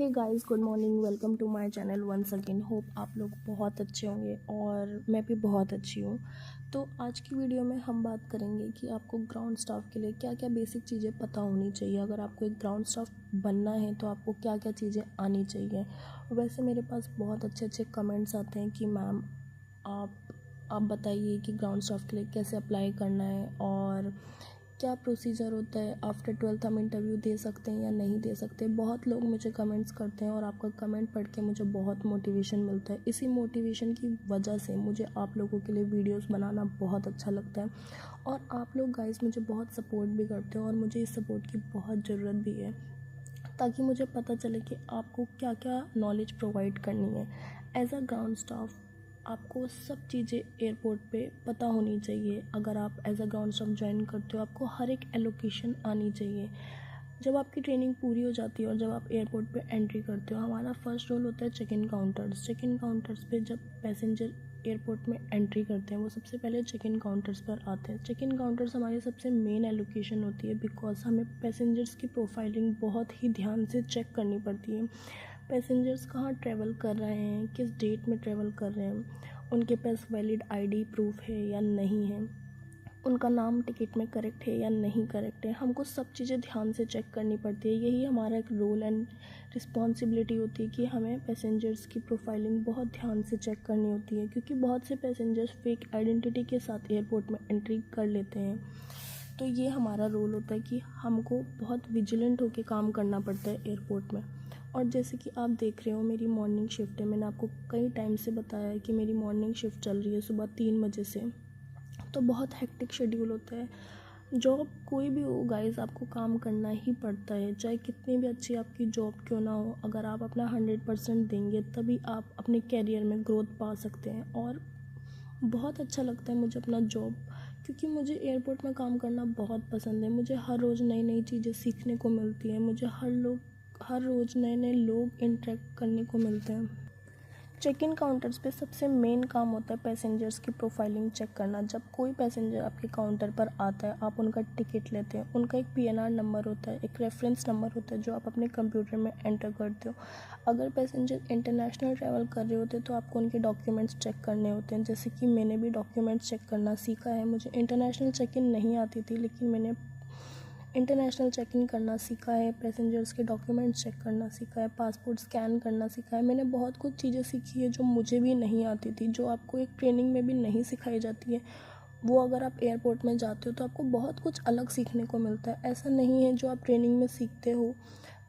Hey guys, good morning. Welcome to my channel once again. Hope आप लोग बहुत अच्छे होंगे और मैं भी बहुत अच्छी हूँ। तो आज की वीडियो में हम बात करेंगे कि आपको ग्राउंड स्टाफ के लिए क्या क्या बेसिक चीज़ें पता होनी चाहिए। अगर आपको एक ग्राउंड स्टाफ बनना है तो आपको क्या क्या चीज़ें आनी चाहिए। वैसे मेरे पास बहुत अच्छे अच्छे कमेंट्स आते हैं कि मैम आप बताइए कि ग्राउंड स्टाफ के लिए कैसे अप्लाई करना है और क्या प्रोसीजर होता है। आफ्टर 12th हम इंटरव्यू दे सकते हैं या नहीं दे सकते। बहुत लोग मुझे कमेंट्स करते हैं और आपका कमेंट पढ़ के मुझे बहुत मोटिवेशन मिलता है। इसी मोटिवेशन की वजह से मुझे आप लोगों के लिए वीडियोस बनाना बहुत अच्छा लगता है और आप लोग गाइस मुझे बहुत सपोर्ट भी करते हो और मुझे इस सपोर्ट की बहुत ज़रूरत भी है, ताकि मुझे पता चले कि आपको क्या क्या नॉलेज प्रोवाइड करनी है। एज अ ग्राउंड स्टाफ आपको सब चीज़ें एयरपोर्ट पे पता होनी चाहिए। अगर आप as a ground staff join करते हो आपको हर एक एलोकेशन आनी चाहिए। जब आपकी ट्रेनिंग पूरी हो जाती है और जब आप एयरपोर्ट पे एंट्री करते हो, हमारा फर्स्ट रोल होता है check in counters. Check in counters पे जब पैसेंजर एयरपोर्ट में एंट्री करते हैं वो सबसे पहले चेक इन काउंटर्स पर आते हैं। चेक इन काउंटर्स हमारी सबसे मेन एलोकेशन होती है, बिकॉज हमें पैसेंजर्स की प्रोफाइलिंग बहुत ही ध्यान से चेक करनी पड़ती है। पैसेंजर्स कहाँ ट्रैवल कर रहे हैं, किस डेट में ट्रैवल कर रहे हैं, उनके पास वैलिड आईडी प्रूफ है या नहीं है, उनका नाम टिकट में करेक्ट है या नहीं करेक्ट है। हमको सब चीज़ें ध्यान से चेक करनी पड़ती है। यही हमारा एक रोल एंड रिस्पॉन्सिबिलिटी होती है कि हमें पैसेंजर्स की प्रोफाइलिंग बहुत ध्यान से चेक करनी होती है, क्योंकि बहुत से पैसेंजर्स फेक आइडेंटिटी के साथ एयरपोर्ट में एंट्री कर लेते हैं। तो ये हमारा रोल होता है कि हमको बहुत विजिलेंट होकर काम करना पड़ता है एयरपोर्ट में। और जैसे कि आप देख रहे हो मेरी मॉर्निंग शिफ्ट है। मैंने आपको कई टाइम से बताया है कि मेरी मॉर्निंग शिफ्ट चल रही है सुबह 3 बजे से। तो बहुत हेक्टिक शेड्यूल होता है। जॉब कोई भी हो गाइस, आपको काम करना ही पड़ता है, चाहे कितनी भी अच्छी आपकी जॉब क्यों ना हो। अगर आप अपना 100% देंगे तभी आप अपने कैरियर में ग्रोथ पा सकते हैं। और बहुत अच्छा लगता है मुझे अपना जॉब, क्योंकि मुझे एयरपोर्ट में काम करना बहुत पसंद है। मुझे हर रोज़ नई नई चीज़ें सीखने को मिलती हैं। मुझे हर रोज़ नए नए लोग इंटरेक्ट करने को मिलते हैं। चेक इन काउंटर्स पे सबसे मेन काम होता है पैसेंजर्स की प्रोफाइलिंग चेक करना। जब कोई पैसेंजर आपके काउंटर पर आता है, आप उनका टिकट लेते हैं, उनका एक पीएनआर नंबर होता है, एक रेफरेंस नंबर होता है जो आप अपने कंप्यूटर में एंटर करते हो। अगर पैसेंजर इंटरनेशनल ट्रैवल कर रहे होते हैं तो आपको उनके डॉक्यूमेंट्स चेक करने होते हैं। जैसे कि मैंने भी डॉक्यूमेंट्स चेक करना सीखा है। मुझे इंटरनेशनल चेक इन नहीं आती थी, लेकिन मैंने इंटरनेशनल चेक इन करना सीखा है, पैसेंजर्स के डॉक्यूमेंट्स चेक करना सीखा है, पासपोर्ट स्कैन करना सीखा है। मैंने बहुत कुछ चीज़ें सीखी है जो मुझे भी नहीं आती थी, जो आपको एक ट्रेनिंग में भी नहीं सिखाई जाती है। वो अगर आप एयरपोर्ट में जाते हो तो आपको बहुत कुछ अलग सीखने को मिलता है। ऐसा नहीं है जो आप ट्रेनिंग में सीखते हो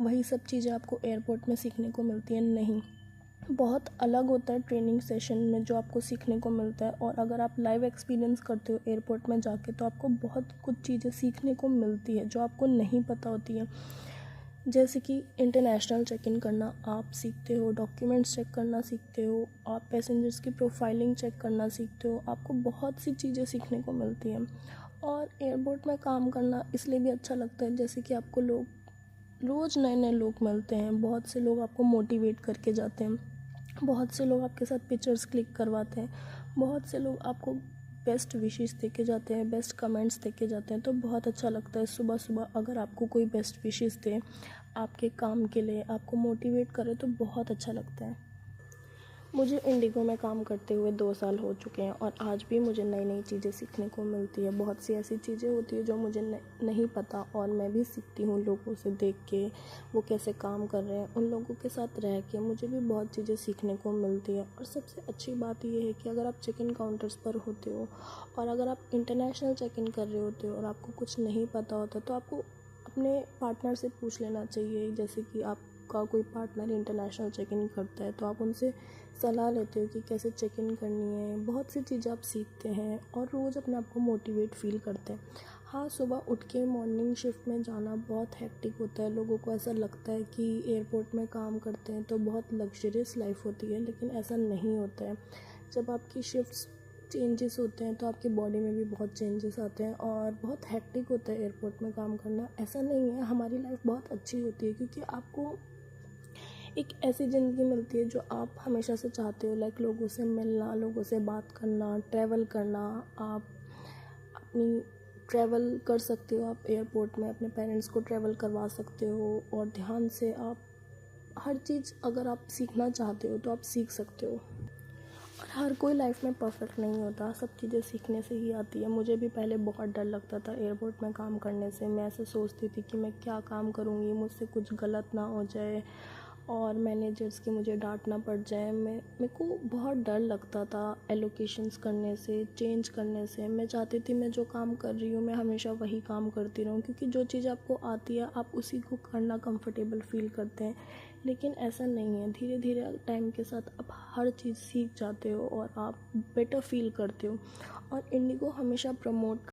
वही सब चीज़ें आपको एयरपोर्ट में सीखने को मिलती हैं, नहीं। बहुत अलग होता है ट्रेनिंग सेशन में जो आपको सीखने को मिलता है। और अगर आप लाइव एक्सपीरियंस करते हो एयरपोर्ट में जाके तो आपको बहुत कुछ चीज़ें सीखने को मिलती है जो आपको नहीं पता होती है। जैसे कि इंटरनेशनल चेक इन करना आप सीखते हो, डॉक्यूमेंट्स चेक करना सीखते हो, आप पैसेंजर्स की प्रोफाइलिंग चेक करना सीखते हो। आपको बहुत सी चीज़ें सीखने को मिलती हैं। और एयरपोर्ट में काम करना इसलिए भी अच्छा लगता है, जैसे कि आपको रोज़ नए नए लोग मिलते हैं। बहुत से लोग आपको मोटिवेट करके जाते हैं, बहुत से लोग आपके साथ पिक्चर्स क्लिक करवाते हैं, बहुत से लोग आपको बेस्ट विशेस दे के जाते हैं, बेस्ट कमेंट्स दे के जाते हैं। तो बहुत अच्छा लगता है सुबह सुबह अगर आपको कोई बेस्ट विशेस दे आपके काम के लिए, आपको मोटिवेट करे, तो बहुत अच्छा लगता है। मुझे इंडिगो में काम करते हुए 2 साल हो चुके हैं और आज भी मुझे नई नई चीज़ें सीखने को मिलती है। बहुत सी ऐसी चीज़ें होती है जो मुझे नहीं पता और मैं भी सीखती हूँ लोगों से देख के, वो कैसे काम कर रहे हैं। उन लोगों के साथ रह के मुझे भी बहुत चीज़ें सीखने को मिलती है। और सबसे अच्छी बात ये है कि अगर आप चेक इन काउंटर्स पर होते हो और अगर आप इंटरनेशनल चेक इन कर रहे होते हो और आपको कुछ नहीं पता होता तो आपको अपने पार्टनर से पूछ लेना चाहिए। जैसे कि आपका कोई पार्टनर इंटरनेशनल चेक इन करता है तो आप उनसे सलाह लेते हो कि कैसे चेक इन करनी है। बहुत सी चीज़ें आप सीखते हैं और रोज़ अपने आप को मोटिवेट फील करते हैं। हाँ, सुबह उठ के मॉर्निंग शिफ्ट में जाना बहुत हेक्टिक होता है। लोगों को ऐसा लगता है कि एयरपोर्ट में काम करते हैं तो बहुत लग्जरियस लाइफ होती है, लेकिन ऐसा नहीं होता है। जब आपकी शिफ्ट्स चेंजेस होते हैं तो आपकी बॉडी में भी बहुत चेंजेस आते हैं और बहुत हेक्टिक होता है एयरपोर्ट में काम करना। ऐसा नहीं है, हमारी लाइफ बहुत अच्छी होती है, क्योंकि आपको एक ऐसी ज़िंदगी मिलती है जो आप हमेशा से चाहते हो। लाइक लोगों से मिलना, लोगों से बात करना, ट्रैवल करना। आप अपनी ट्रैवल कर सकते हो, आप एयरपोर्ट में अपने पेरेंट्स को ट्रैवल करवा सकते हो और ध्यान से आप हर चीज़ अगर आप सीखना चाहते हो तो आप सीख सकते हो। और हर कोई लाइफ में परफेक्ट नहीं होता, सब चीज़ें सीखने से ही आती है। मुझे भी पहले बहुत डर लगता था एयरपोर्ट में काम करने से। मैं ऐसे सोचती थी कि मैं क्या काम करूँगी, मुझसे कुछ गलत ना हो जाए और मैनेजर्स की मुझे डांट ना पड़ जाए। मेरे को बहुत डर लगता था एलोकेशंस करने से, चेंज करने से। मैं चाहती थी मैं जो काम कर रही हूँ मैं हमेशा वही काम करती रहूँ, क्योंकि जो चीज़ आपको आती है आप उसी को करना कंफर्टेबल फील करते हैं। लेकिन ऐसा नहीं है, धीरे धीरे टाइम के साथ आप हर चीज़ सीख जाते हो और आप बेटर फील करते हो। और इंडिगो हमेशा प्रमोट